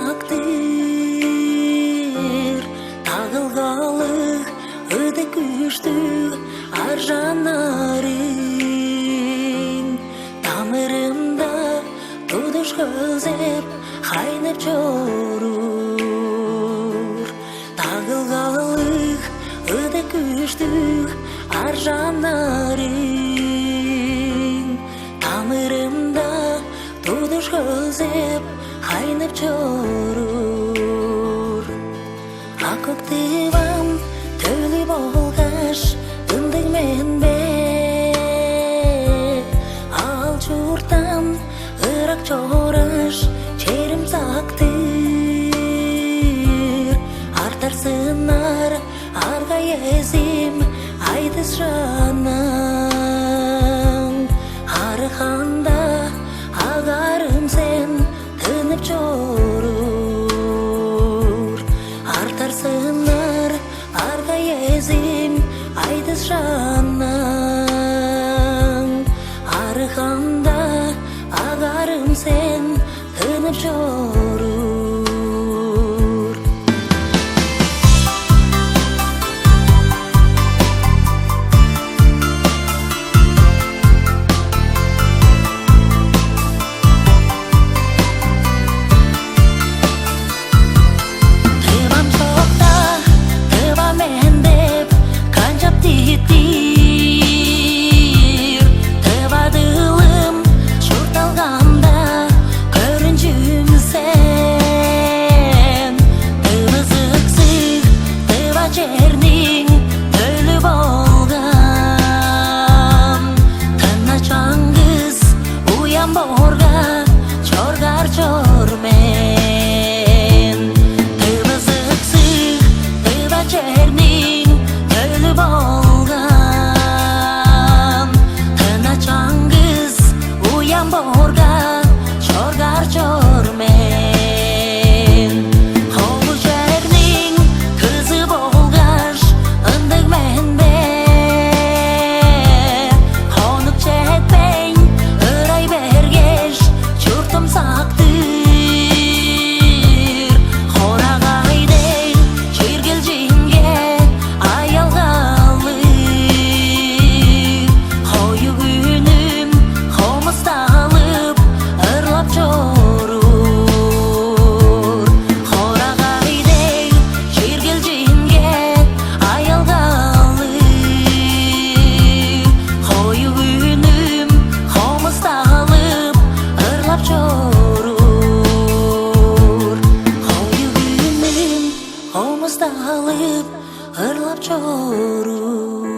сактыр тагылгалы өтө күчтүү ар жанарың тамырымда тудуш көзеп кайнап жорур тагылгалы өтө күчтүү ар жанарың тамырымда тудуш көзеп кайнап жорур ак көк диван төлү болгаш тындык менбе ал журттан ырак чораш черим сактыр артар сынар арга эзим айтыс жаның арыханда агарым сен тынып жорур артар сынар арга эзим айтыс жаның арыханда агарым сен тынып жорур Ырlап чору